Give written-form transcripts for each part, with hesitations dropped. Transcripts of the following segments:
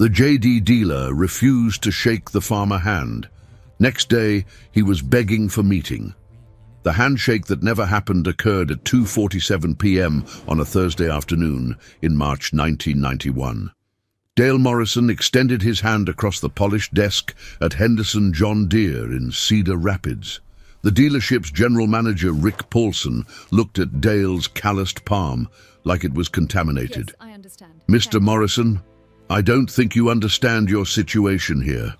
The JD dealer refused to shake the farmer hand. Next day, he was begging for meeting. The handshake that never happened occurred at 2:47 p.m. on a Thursday afternoon in March 1991. Dale Morrison extended his hand across the polished desk at Henderson John Deere in Cedar Rapids. The dealership's general manager, Rick Paulson, looked at Dale's calloused palm like it was contaminated. Yes, I understand. Mr. Morrison, I don't think you understand your situation here.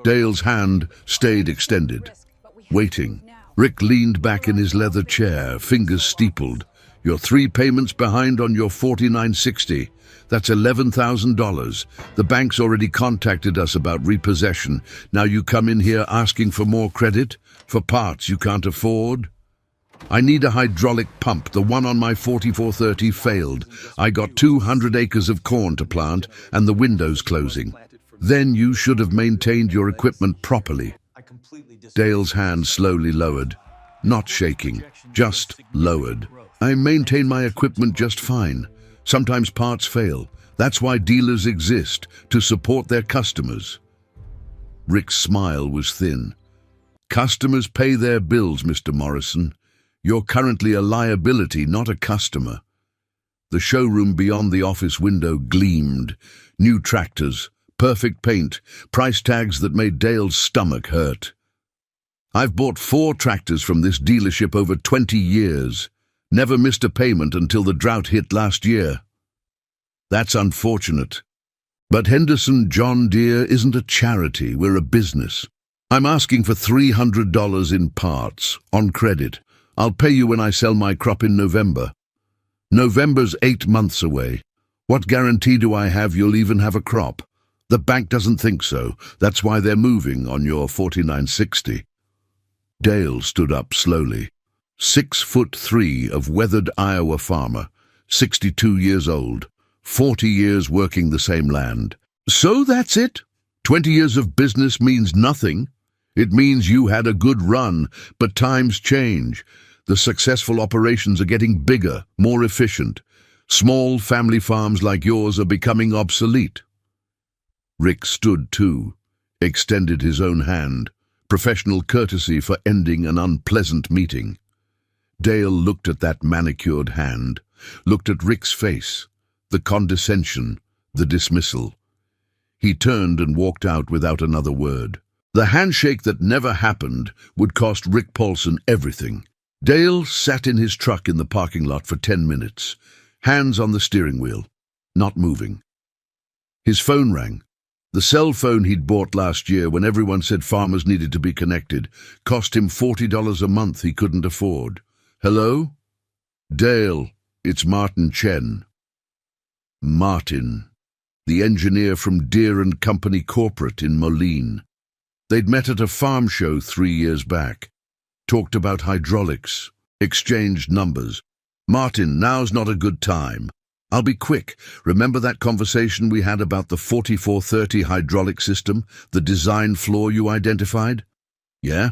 Dale's hand stayed extended, waiting. Rick leaned back in his leather chair, fingers steepled. You're 3 payments behind on your $49.60. That's $11,000. The bank's already contacted us about repossession. Now you come in here asking for more credit? For parts you can't afford? I need a hydraulic pump. The one on my 4430 failed. I got 200 acres of corn to plant and the window's closing. Then you should have maintained your equipment properly. Dale's hand slowly lowered. Not shaking, just lowered. I maintain my equipment just fine. Sometimes parts fail. That's why dealers exist, to support their customers. Rick's smile was thin. Customers pay their bills, Mr. Morrison. You're currently a liability, not a customer. The showroom beyond the office window gleamed. New tractors, perfect paint, price tags that made Dale's stomach hurt. I've bought 4 tractors from this dealership over 20 years. Never missed a payment until the drought hit last year. That's unfortunate. But Henderson John Deere isn't a charity, we're a business. I'm asking for $300 in parts, on credit. I'll pay you when I sell my crop in November. November's 8 months away. What guarantee do I have you'll even have a crop? The bank doesn't think so. That's why they're moving on your $49.60. Dale stood up slowly. 6'3" of weathered Iowa farmer, 62 years old, 40 years working the same land. So that's it? 20 years of business means nothing. It means you had a good run, but times change. The successful operations are getting bigger, more efficient. Small family farms like yours are becoming obsolete. Rick stood too, extended his own hand, professional courtesy for ending an unpleasant meeting. Dale looked at that manicured hand, looked at Rick's face, the condescension, the dismissal. He turned and walked out without another word. The handshake that never happened would cost Rick Paulson everything. Dale sat in his truck in the parking lot for 10 minutes, hands on the steering wheel, not moving. His phone rang. The cell phone he'd bought last year when everyone said farmers needed to be connected cost him $40 a month he couldn't afford. Hello? Dale, it's Martin Chen. Martin, the engineer from Deere & Company Corporate in Moline. They'd met at a farm show 3 years back, talked about hydraulics, exchanged numbers. Martin, now's not a good time. I'll be quick. Remember that conversation we had about the 4430 hydraulic system, the design flaw you identified? Yeah?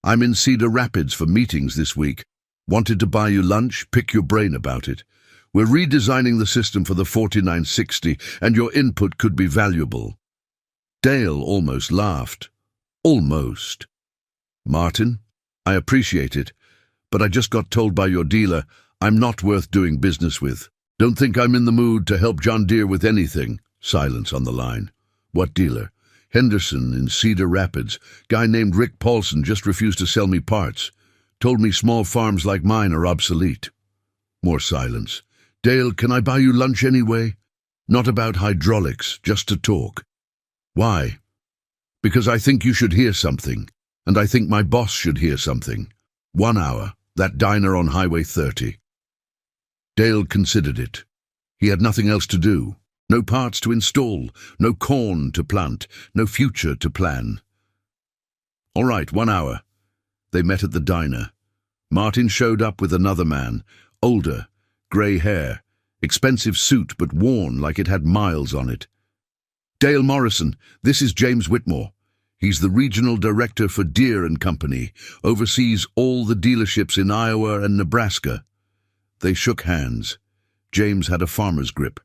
I'm in Cedar Rapids for meetings this week. Wanted to buy you lunch, pick your brain about it. We're redesigning the system for the 4960, and your input could be valuable. Dale almost laughed. Almost. Martin, I appreciate it, but I just got told by your dealer I'm not worth doing business with. Don't think I'm in the mood to help John Deere with anything. Silence on the line. What dealer? Henderson in Cedar Rapids. Guy named Rick Paulson just refused to sell me parts. Told me small farms like mine are obsolete. More silence. Dale, can I buy you lunch anyway? Not about hydraulics, just to talk. Why? Because I think you should hear something, and I think my boss should hear something. 1 hour, that diner on Highway 30. Dale considered it. He had nothing else to do. No parts to install, no corn to plant, no future to plan. All right, 1 hour. They met at the diner. Martin showed up with another man, older, grey hair, expensive suit but worn like it had miles on it. Dale Morrison, this is James Whitmore. He's the regional director for Deere & Company, oversees all the dealerships in Iowa and Nebraska. They shook hands. James had a farmer's grip,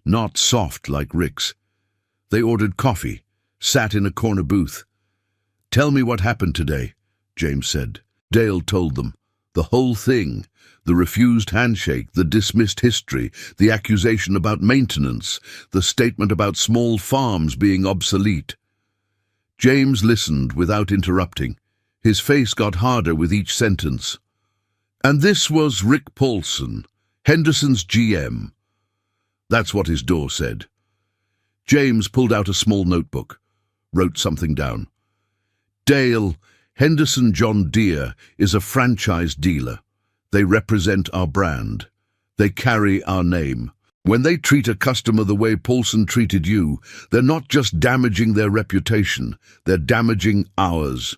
not soft like Rick's. They ordered coffee, sat in a corner booth. "Tell me what happened today," James said. Dale told them. The whole thing. The refused handshake, the dismissed history, the accusation about maintenance, the statement about small farms being obsolete. James listened without interrupting. His face got harder with each sentence. "And this was Rick Paulson, Henderson's GM." That's what his door said. James pulled out a small notebook, wrote something down. "Dale, Henderson John Deere is a franchise dealer. They represent our brand. They carry our name. When they treat a customer the way Paulson treated you, they're not just damaging their reputation, they're damaging ours.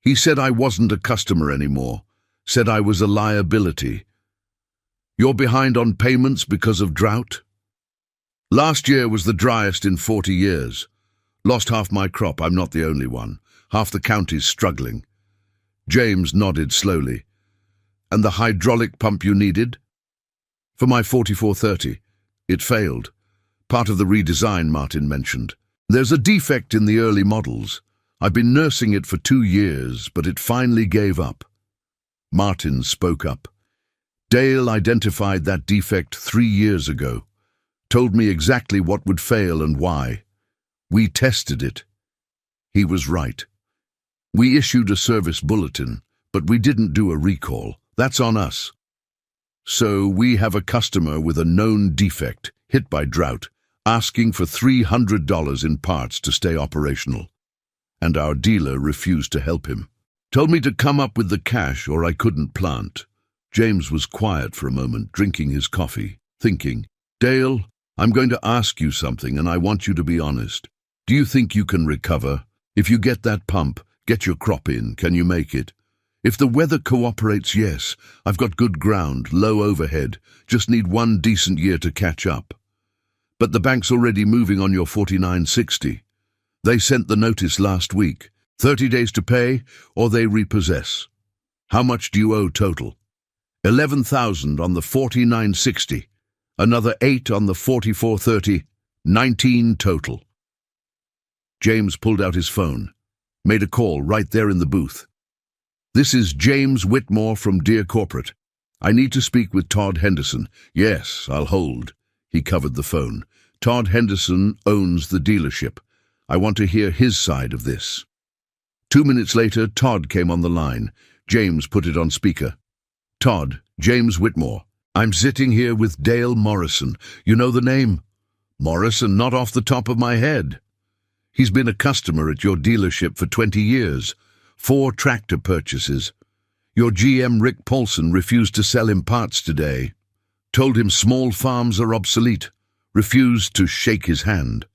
He said I wasn't a customer anymore, said I was a liability. You're behind on payments because of drought? Last year was the driest in 40 years. Lost half my crop, I'm not the only one. Half the county's struggling." James nodded slowly. "And the hydraulic pump you needed?" "For my 4430. It failed. Part of the redesign Martin mentioned. There's a defect in the early models. I've been nursing it for 2 years, but it finally gave up." Martin spoke up. "Dale identified that defect 3 years ago. Told me exactly what would fail and why. We tested it. He was right. We issued a service bulletin, but we didn't do a recall. That's on us. So we have a customer with a known defect, hit by drought, asking for $300 in parts to stay operational. And our dealer refused to help him. Told me to come up with the cash or I couldn't plant." James was quiet for a moment, drinking his coffee, thinking, "Dale, I'm going to ask you something and I want you to be honest. Do you think you can recover? If you get that pump, get your crop in, can you make it? If the weather cooperates, yes. I've got good ground, low overhead, just need 1 decent year to catch up. But the bank's already moving on your 4960. They sent the notice last week. 30 days to pay, or they repossess. How much do you owe total?" 11,000 on the 4960. Another 8 on the 4430. 19 total. James pulled out his phone. Made a call right there in the booth. "This is James Whitmore from Deere Corporate. I need to speak with Todd Henderson." "Yes, I'll hold." He covered the phone. "Todd Henderson owns the dealership. I want to hear his side of this." 2 minutes later, Todd came on the line. James put it on speaker. "Todd, James Whitmore. I'm sitting here with Dale Morrison. You know the name?" "Morrison, not off the top of my head." "He's been a customer at your dealership for 20 years. 4 tractor purchases. Your GM Rick Paulson refused to sell him parts today. Told him small farms are obsolete. Refused to shake his hand."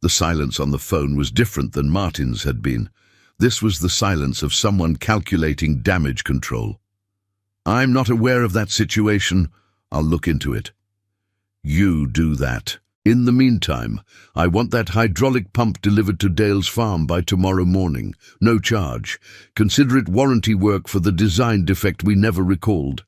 The silence on the phone was different than Martin's had been. This was the silence of someone calculating damage control. "I'm not aware of that situation. I'll look into it." "You do that. In the meantime, I want that hydraulic pump delivered to Dale's farm by tomorrow morning. No charge. Consider it warranty work for the design defect we never recalled."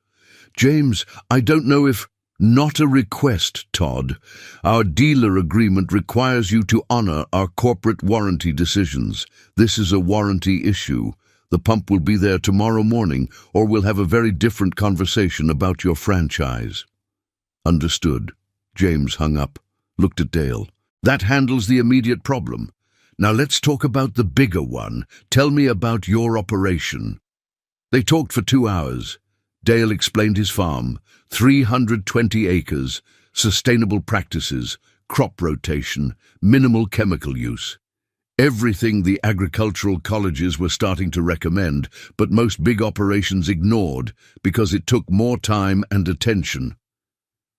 "James, I don't know if—" "Not a request, Todd. Our dealer agreement requires you to honor our corporate warranty decisions. This is a warranty issue. The pump will be there tomorrow morning, or we'll have a very different conversation about your franchise." "Understood." James hung up, looked at Dale. "That handles the immediate problem. Now let's talk about the bigger one. Tell me about your operation." They talked for 2 hours. Dale explained his farm, 320 acres, sustainable practices, crop rotation, minimal chemical use. Everything the agricultural colleges were starting to recommend, but most big operations ignored because it took more time and attention.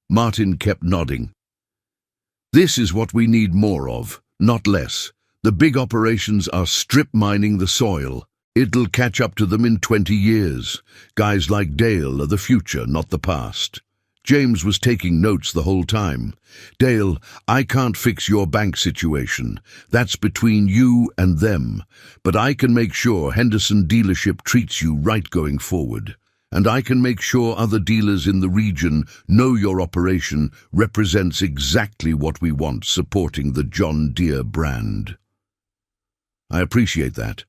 Martin kept nodding. "This is what we need more of, not less. The big operations are strip mining the soil. It'll catch up to them in 20 years. Guys like Dale are the future, not the past." James was taking notes the whole time. "Dale, I can't fix your bank situation. That's between you and them. But I can make sure Henderson dealership treats you right going forward. and I can make sure other dealers in the region know your operation represents exactly what we want, supporting the John Deere brand. I appreciate that,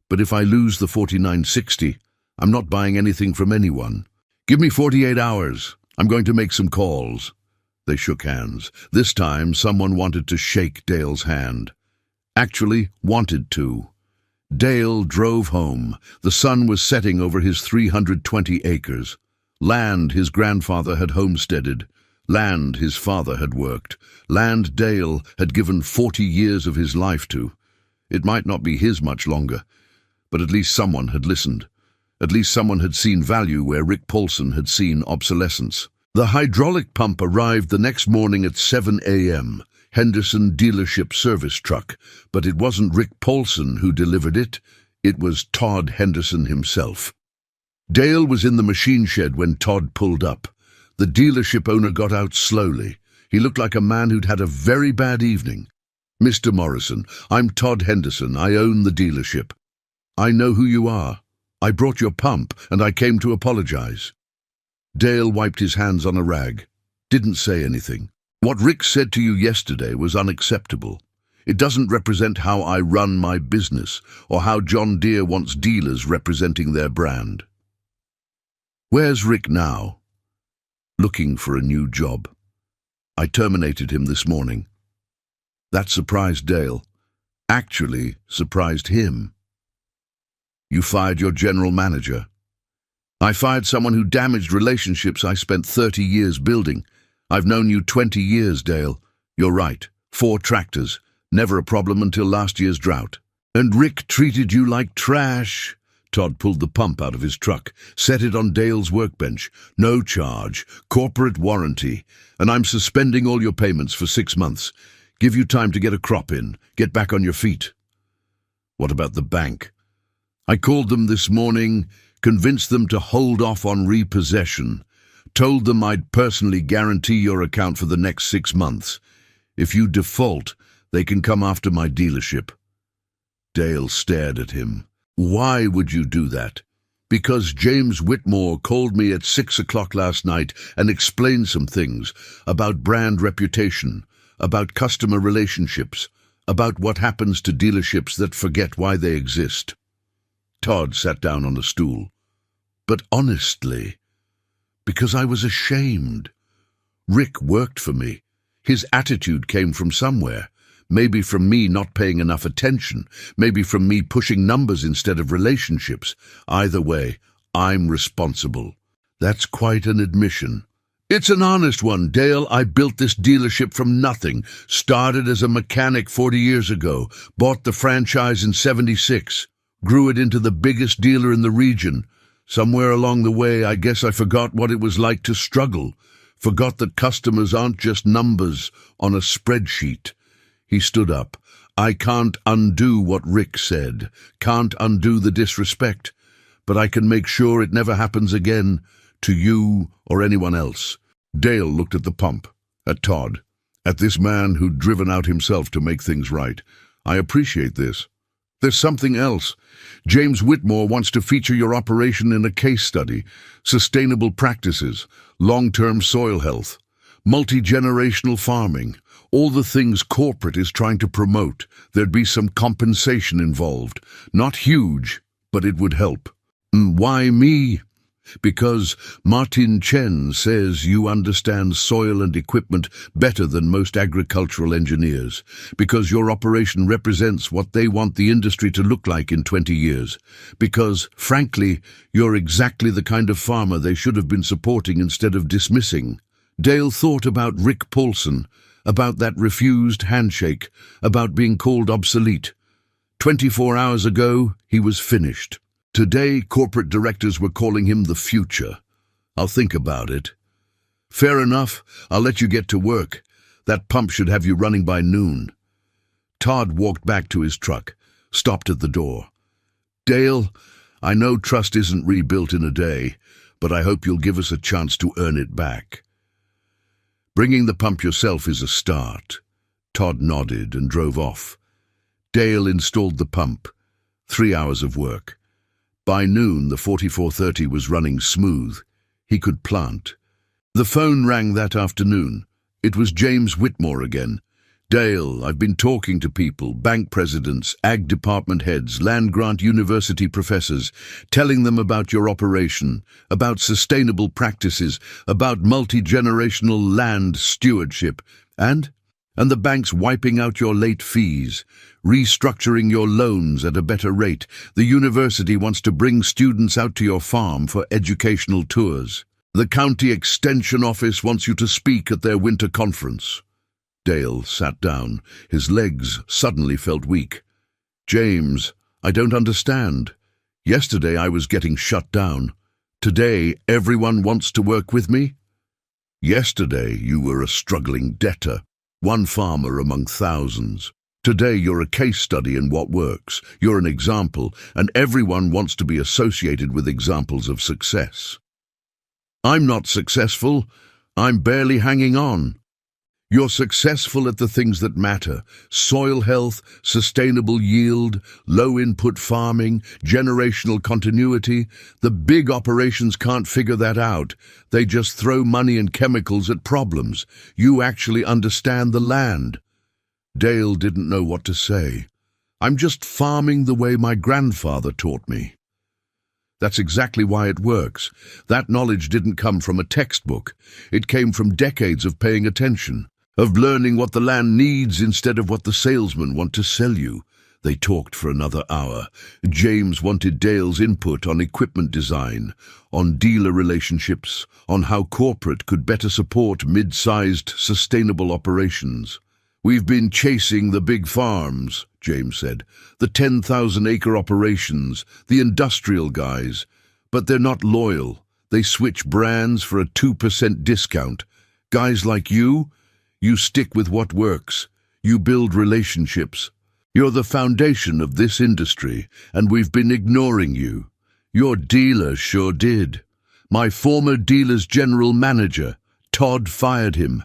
but if I lose the 4960, I'm not buying anything from anyone. Give me 48 hours. I'm going to make some calls. They shook hands. This time, someone wanted to shake Dale's hand. Actually, wanted to. Dale drove home. The sun was setting over his 320 acres. Land his grandfather had homesteaded. Land his father had worked. Land Dale had given 40 years of his life to. It might not be his much longer, but at least someone had listened. At least someone had seen value where Rick Paulson had seen obsolescence. The hydraulic pump arrived the next morning at 7 a.m., Henderson dealership service truck, but it wasn't Rick Paulson who delivered it. It was Todd Henderson himself. Dale was in the machine shed when Todd pulled up. The dealership owner got out slowly. He looked like a man who'd had a very bad evening. "Mr. Morrison, I'm Todd Henderson. I own the dealership. I know who you are. I brought your pump, and I came to apologize." Dale wiped his hands on a rag. Didn't say anything. "What Rick said to you yesterday was unacceptable. It doesn't represent how I run my business, or how John Deere wants dealers representing their brand." "Where's Rick now?" "Looking for a new job. I terminated him this morning." That surprised Dale. Actually, surprised him. "You fired your general manager?" "I fired someone who damaged relationships I spent 30 years building. I've known you 20 years, Dale. You're right. 4 tractors. Never a problem until last year's drought." "And Rick treated you like trash." Todd pulled the pump out of his truck, set it on Dale's workbench. "No charge. Corporate warranty. And I'm suspending all your payments for 6 months. Give you time to get a crop in. Get back on your feet." "What about the bank?" "I called them this morning, convinced them to hold off on repossession. Told them I'd personally guarantee your account for the next 6 months. If you default, they can come after my dealership." Dale stared at him. "Why would you do that?" "Because James Whitmore called me at 6 o'clock last night and explained some things about brand reputation, about customer relationships, about what happens to dealerships that forget why they exist." Todd sat down on a stool. "But honestly, because I was ashamed. Rick worked for me. His attitude came from somewhere. Maybe from me not paying enough attention. Maybe from me pushing numbers instead of relationships. Either way, I'm responsible." "That's quite an admission." "It's an honest one, Dale. I built this dealership from nothing. Started as a mechanic 40 years ago. Bought the franchise in 76. Grew it into the biggest dealer in the region. Somewhere along the way, I guess I forgot what it was like to struggle. Forgot that customers aren't just numbers on a spreadsheet." He stood up. "I can't undo what Rick said. Can't undo the disrespect. But I can make sure it never happens again, to you or anyone else." Dale looked at the pump, at Todd, at this man who'd driven out himself to make things right. "I appreciate this. There's something else. James Whitmore wants to feature your operation in a case study. Sustainable practices, long-term soil health, multi-generational farming, all the things corporate is trying to promote. There'd be some compensation involved. Not huge, but it would help." "Why me?" "Because Martin Chen says you understand soil and equipment better than most agricultural engineers. Because your operation represents what they want the industry to look like in 20 years. Because, frankly, you're exactly the kind of farmer they should have been supporting instead of dismissing." Dale thought about Rick Paulson, about that refused handshake, about being called obsolete. 24 hours ago, he was finished. Today, corporate directors were calling him the future. "I'll think about it." "Fair enough. I'll let you get to work. That pump should have you running by noon." Todd walked back to his truck, stopped at the door. "Dale, I know trust isn't rebuilt in a day, but I hope you'll give us a chance to earn it back." "Bringing the pump yourself is a start." Todd nodded and drove off. Dale installed the pump. 3 hours of work. By noon, the 4430 was running smooth. He could plant. The phone rang that afternoon. It was James Whitmore again. "Dale, I've been talking to people, bank presidents, ag department heads, land-grant university professors, telling them about your operation, about sustainable practices, about multi-generational land stewardship, and the bank's wiping out your late fees, restructuring your loans at a better rate. The university wants to bring students out to your farm for educational tours. The county extension office wants you to speak at their winter conference." Dale sat down. His legs suddenly felt weak. "James, I don't understand. Yesterday I was getting shut down. Today everyone wants to work with me? Yesterday you were a struggling debtor, one farmer among thousands. Today you're a case study in what works. You're an example, and everyone wants to be associated with examples of success. I'm not successful. I'm barely hanging on. You're successful at the things that matter: soil health, sustainable yield, low-input farming, generational continuity. The big operations can't figure that out. They just throw money and chemicals at problems. You actually understand the land." Dale didn't know what to say. "I'm just farming the way my grandfather taught me." That's exactly why it works. That knowledge didn't come from a textbook. It came from decades of paying attention, of learning what the land needs instead of what the salesmen want to sell you. They talked for another hour. James wanted Dale's input on equipment design, on dealer relationships, on how corporate could better support mid-sized, sustainable operations. "We've been chasing the big farms," James said, "the 10,000-acre operations, the industrial guys. But they're not loyal. They switch brands for a 2% discount. Guys like you stick with what works. You build relationships. You're the foundation of this industry, and we've been ignoring you. Your dealer sure did. My former dealer's general manager, Todd, fired him.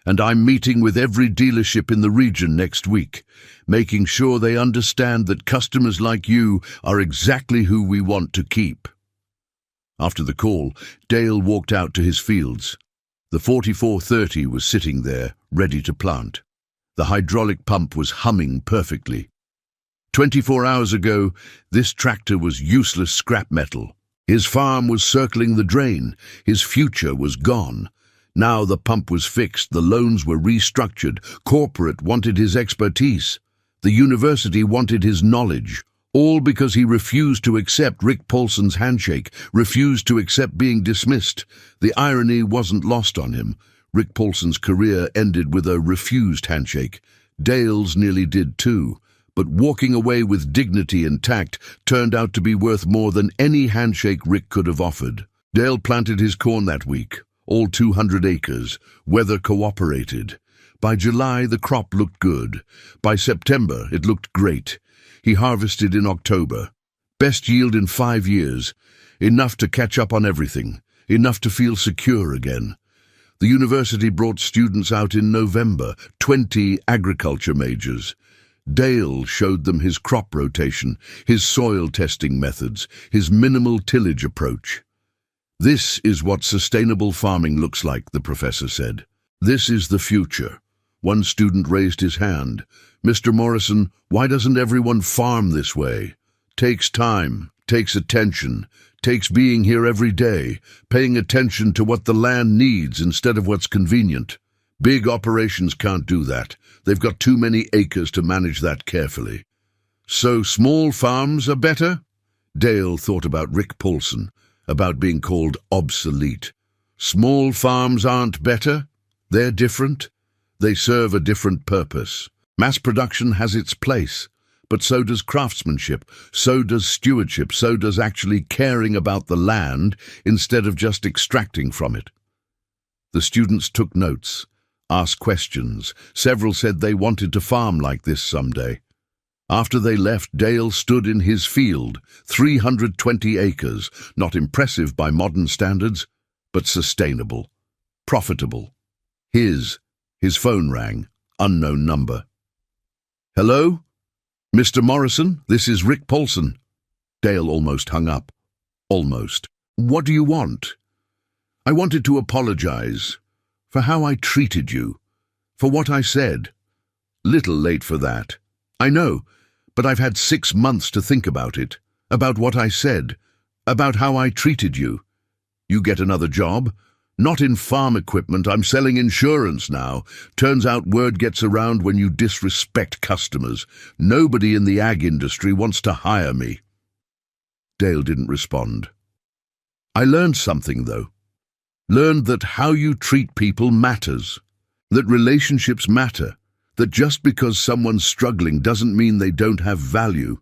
And I'm meeting with every dealership in the region next week, making sure they understand that customers like you are exactly who we want to keep." After the call, Dale walked out to his fields. The 4430 was sitting there, ready to plant. The hydraulic pump was humming perfectly. 24 hours ago, this tractor was useless scrap metal. His farm was circling the drain. His future was gone. Now the pump was fixed, the loans were restructured, corporate wanted his expertise, the university wanted his knowledge, all because he refused to accept Rick Paulson's handshake, refused to accept being dismissed. The irony wasn't lost on him. Rick Paulson's career ended with a refused handshake. Dale's nearly did too, but walking away with dignity and tact turned out to be worth more than any handshake Rick could have offered. Dale planted his corn that week. All 200 acres, weather cooperated. By July, the crop looked good. By September, it looked great. He harvested in October. Best yield in 5 years. Enough to catch up on everything. Enough to feel secure again. The university brought students out in November, 20 agriculture majors. Dale showed them his crop rotation, his soil testing methods, his minimal tillage approach. "This is what sustainable farming looks like," the professor said. "This is the future." One student raised his hand. "Mr. Morrison, why doesn't everyone farm this way? Takes time, takes attention, takes being here every day, paying attention to what the land needs instead of what's convenient. Big operations can't do that. They've got too many acres to manage that carefully." "So small farms are better?" Dale thought about Rick Paulson, about being called obsolete. "Small farms aren't better. They're different. They serve a different purpose. Mass production has its place, but so does craftsmanship, so does stewardship, so does actually caring about the land instead of just extracting from it." The students took notes, asked questions. Several said they wanted to farm like this someday. After they left, Dale stood in his field, 320 acres, not impressive by modern standards, but sustainable, profitable. His phone rang, unknown number. "Hello? Mr. Morrison, this is Rick Paulson." Dale almost hung up. Almost. What do you want? I wanted to apologize for how I treated you, for what I said. Little late for that. I know, but I've had 6 months to think about it, about what I said, about how I treated you. You get another job? Not in farm equipment, I'm selling insurance now. Turns out word gets around when you disrespect customers. Nobody in the ag industry wants to hire me. Dale didn't respond. I learned something, though. Learned that how you treat people matters. That relationships matter. That just because someone's struggling doesn't mean they don't have value.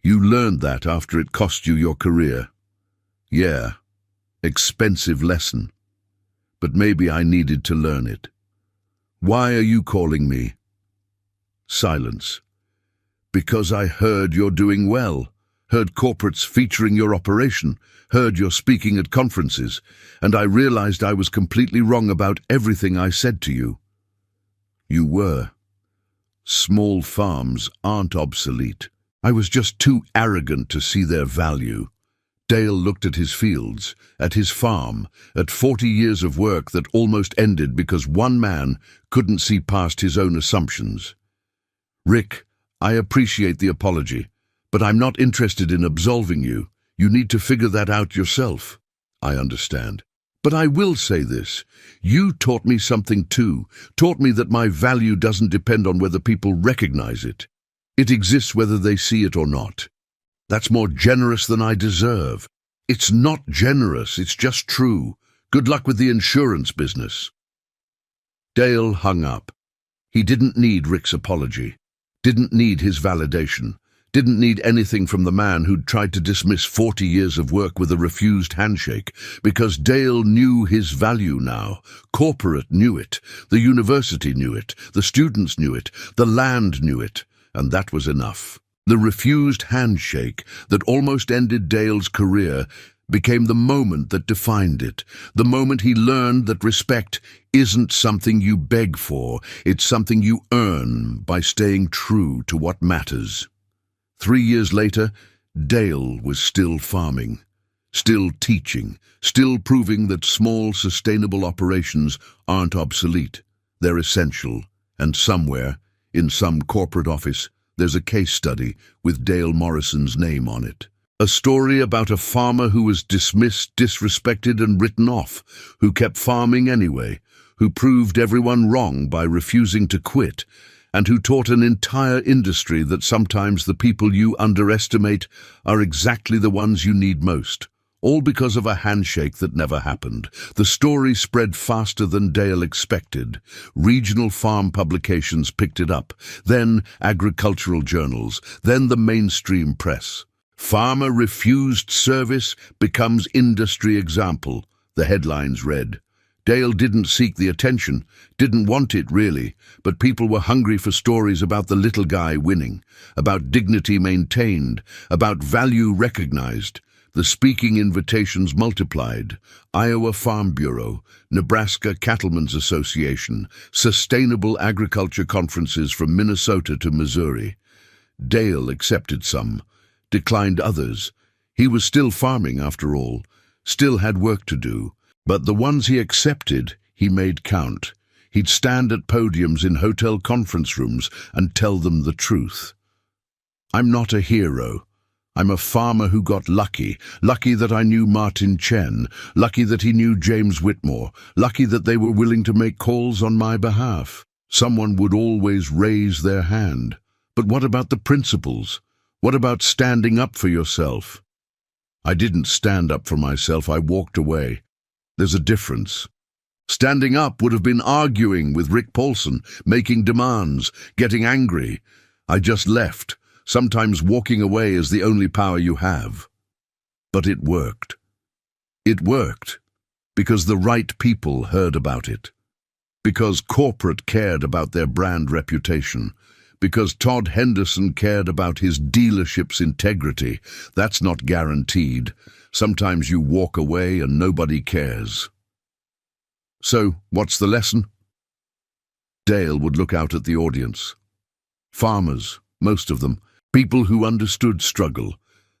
You learned that after it cost you your career. Yeah, expensive lesson. But maybe I needed to learn it. Why are you calling me? Silence. Because I heard you're doing well. Heard corporates featuring your operation, heard you're speaking at conferences, and I realized I was completely wrong about everything I said to you. You were. Small farms aren't obsolete. I was just too arrogant to see their value. Dale looked at his fields, at his farm, at 40 years of work that almost ended because one man couldn't see past his own assumptions. Rick, I appreciate the apology, but I'm not interested in absolving you. You need to figure that out yourself. I understand. But I will say this. You taught me something too. Taught me that my value doesn't depend on whether people recognize it. It exists whether they see it or not. That's more generous than I deserve. It's not generous, it's just true. Good luck with the insurance business. Dale hung up. He didn't need Rick's apology. Didn't need his validation. Didn't need anything from the man who'd tried to dismiss 40 years of work with a refused handshake, because Dale knew his value now. Corporate knew it. The university knew it. The students knew it. The land knew it. And that was enough. The refused handshake that almost ended Dale's career became the moment that defined it, the moment he learned that respect isn't something you beg for, it's something you earn by staying true to what matters. 3 years later, Dale was still farming, still teaching, still proving that small, sustainable operations aren't obsolete. They're essential, and somewhere, in some corporate office, there's a case study with Dale Morrison's name on it. A story about a farmer who was dismissed, disrespected, and written off, who kept farming anyway, who proved everyone wrong by refusing to quit, and who taught an entire industry that sometimes the people you underestimate are exactly the ones you need most. All because of a handshake that never happened. The story spread faster than Dale expected. Regional farm publications picked it up, then agricultural journals, then the mainstream press. Farmer refused service becomes industry example, the headlines read. Dale didn't seek the attention, didn't want it really, but people were hungry for stories about the little guy winning, about dignity maintained, about value recognized. The speaking invitations multiplied. Iowa Farm Bureau, Nebraska Cattlemen's Association, Sustainable Agriculture Conferences from Minnesota to Missouri. Dale accepted some, declined others. He was still farming after all, still had work to do. But the ones he accepted, he made count. He'd stand at podiums in hotel conference rooms and tell them the truth. I'm not a hero. I'm a farmer who got lucky. Lucky that I knew Martin Chen. Lucky that he knew James Whitmore. Lucky that they were willing to make calls on my behalf. Someone would always raise their hand. But what about the principles? What about standing up for yourself? I didn't stand up for myself. I walked away. There's a difference. Standing up would have been arguing with Rick Paulson, making demands, getting angry. I just left. Sometimes walking away is the only power you have. But it worked. It worked because the right people heard about it. Because corporate cared about their brand reputation. Because Todd Henderson cared about his dealership's integrity. That's not guaranteed. Sometimes you walk away and nobody cares. So, what's the lesson? Dale would look out at the audience. Farmers, most of them, people who understood struggle,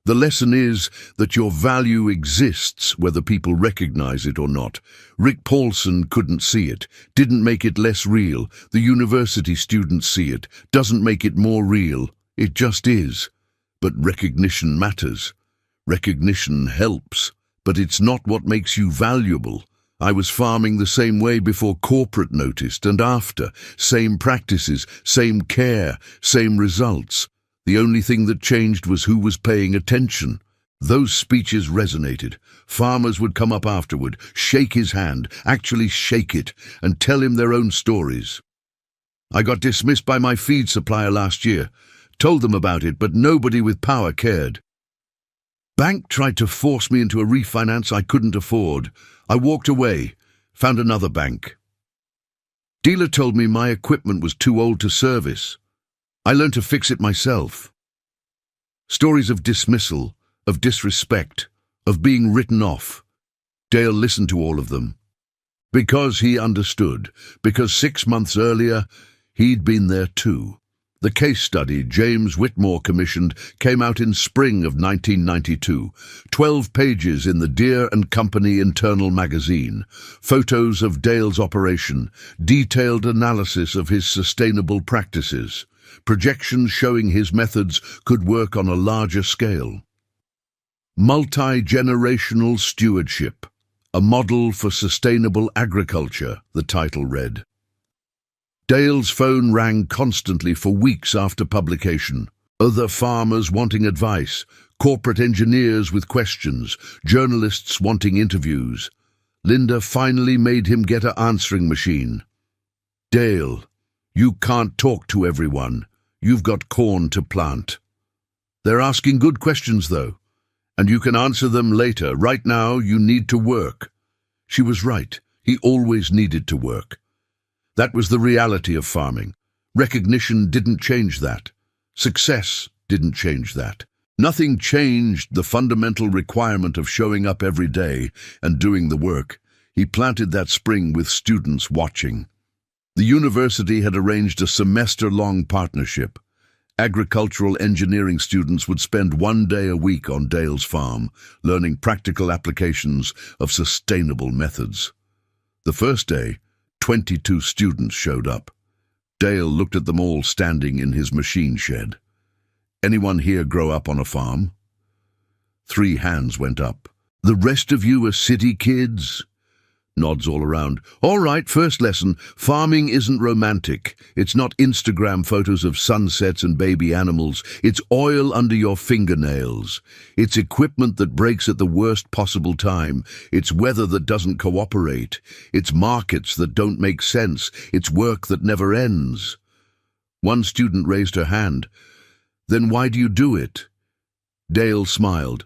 The lesson is that your value exists whether people recognize it or not. Rick Paulson couldn't see it, didn't make it less real. The university students see it, doesn't make it more real. It just is. But recognition matters. Recognition helps, but it's not what makes you valuable. I was farming the same way before corporate noticed and after. Same practices, same care, same results. The only thing that changed was who was paying attention. Those speeches resonated. Farmers would come up afterward, shake his hand, actually shake it, and tell him their own stories. I got dismissed by my feed supplier last year. Told them about it, but nobody with power cared. Bank tried to force me into a refinance I couldn't afford. I walked away, found another bank. Dealer told me my equipment was too old to service. I learned to fix it myself. Stories of dismissal, of disrespect, of being written off. Dale listened to all of them. Because he understood, because 6 months earlier, he'd been there too. The case study James Whitmore commissioned came out in spring of 1992. 12 pages in the Deere & Company internal magazine. Photos of Dale's operation, detailed analysis of his sustainable practices, projections showing his methods could work on a larger scale. Multi-generational stewardship, a model for sustainable agriculture, the title read. Dale's phone rang constantly for weeks after publication. Other farmers wanting advice, corporate engineers with questions, journalists wanting interviews. Linda finally made him get an answering machine. Dale, you can't talk to everyone. You've got corn to plant. They're asking good questions, though, and you can answer them later. Right now, you need to work. She was right. He always needed to work. That was the reality of farming. Recognition didn't change that. Success didn't change that. Nothing changed the fundamental requirement of showing up every day and doing the work. He planted that spring with students watching. The university had arranged a semester-long partnership. Agricultural engineering students would spend 1 day a week on Dale's farm, learning practical applications of sustainable methods. The first day, 22 students showed up. Dale looked at them all standing in his machine shed. Anyone here grow up on a farm? 3 hands went up. The rest of you are city kids? Nods all around. All right, first lesson. Farming isn't romantic. It's not Instagram photos of sunsets and baby animals. It's oil under your fingernails. It's equipment that breaks at the worst possible time. It's weather that doesn't cooperate. It's markets that don't make sense. It's work that never ends. One student raised her hand. Then why do you do it? Dale smiled.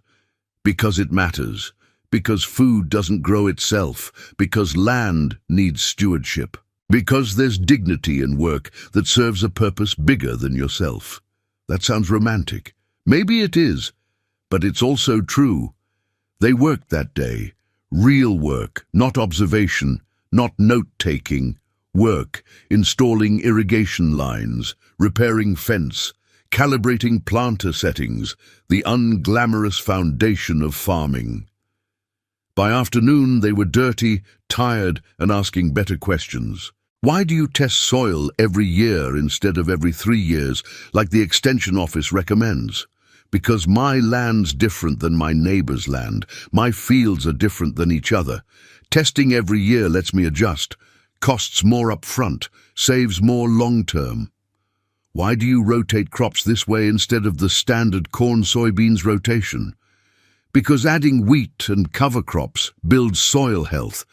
Because it matters. Because food doesn't grow itself, because land needs stewardship, because there's dignity in work that serves a purpose bigger than yourself. That sounds romantic. Maybe it is, but it's also true. They worked that day. Real work, not observation, not note-taking. Work, installing irrigation lines, repairing fence, calibrating planter settings, the unglamorous foundation of farming. By afternoon, they were dirty, tired, and asking better questions. Why do you test soil every year instead of every 3 years, like the Extension Office recommends? Because my land's different than my neighbor's land. My fields are different than each other. Testing every year lets me adjust. Costs more up front, saves more long-term. Why do you rotate crops this way instead of the standard corn-soybeans rotation? Because adding wheat and cover crops builds soil health.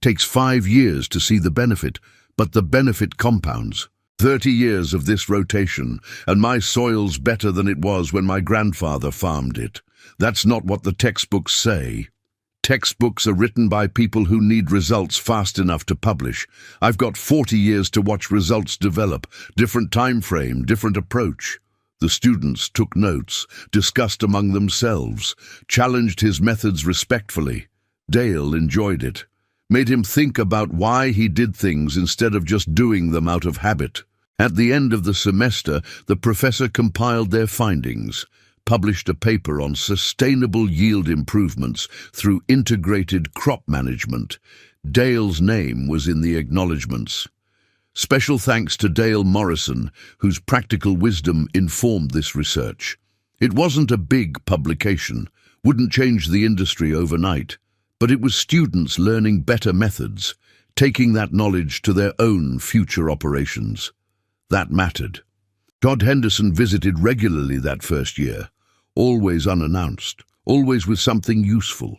Takes 5 years to see the benefit, but the benefit compounds. 30 years of this rotation, and my soil's better than it was when my grandfather farmed it. That's not what the textbooks say. Textbooks are written by people who need results fast enough to publish. I've got 40 years to watch results develop. Different time frame, different approach. The students took notes, discussed among themselves, challenged his methods respectfully. Dale enjoyed it. Made him think about why he did things instead of just doing them out of habit. At the end of the semester, the professor compiled their findings. published a paper on sustainable yield improvements through integrated crop management. Dale's name was in the acknowledgements. Special thanks to Dale Morrison, whose practical wisdom informed this research. It wasn't a big publication, wouldn't change the industry overnight, but it was students learning better methods, taking that knowledge to their own future operations. That mattered. Todd Henderson visited regularly that first year, always unannounced, always with something useful.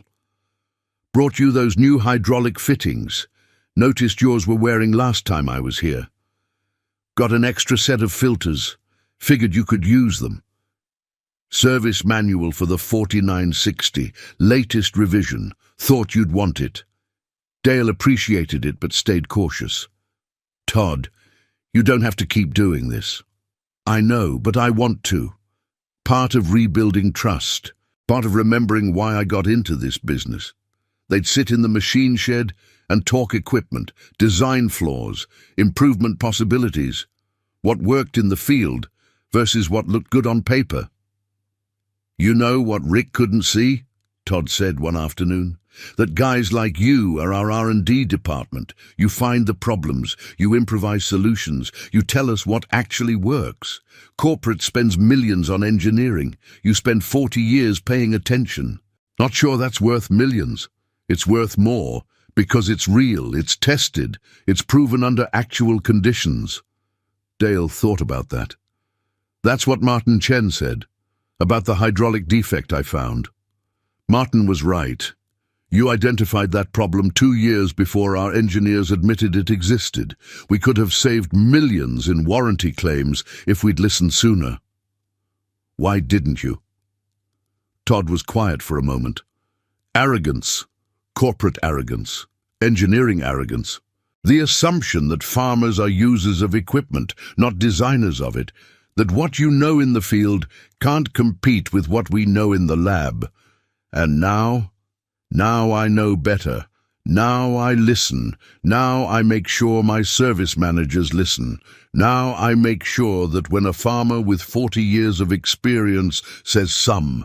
Brought you those new hydraulic fittings. Noticed yours were wearing last time I was here. Got an extra set of filters. Figured you could use them. Service manual for the 4960, latest revision. Thought you'd want it. Dale appreciated it but stayed cautious. Todd, you don't have to keep doing this. I know, but I want to. Part of rebuilding trust. Part of remembering why I got into this business. They'd sit in the machine shed and talk equipment, design flaws, improvement possibilities, what worked in the field versus what looked good on paper. You know what Rick couldn't see? Todd said one afternoon. That guys like you are our R&D department. You find the problems, you improvise solutions, you tell us what actually works. Corporate spends millions on engineering. You spend 40 years paying attention. Not sure that's worth millions. It's worth more because it's real, it's tested, it's proven under actual conditions. Dale thought about that. That's what Martin Chen said, about the hydraulic defect I found. Martin was right. You identified that problem 2 years before our engineers admitted it existed. We could have saved millions in warranty claims if we'd listened sooner. Why didn't you? Todd was quiet for a moment. Arrogance. Corporate arrogance, engineering arrogance, the assumption that farmers are users of equipment, not designers of it, that what you know in the field can't compete with what we know in the lab. And now I know better. Now I listen. Now I make sure my service managers listen. Now I make sure that when a farmer with 40 years of experience says some,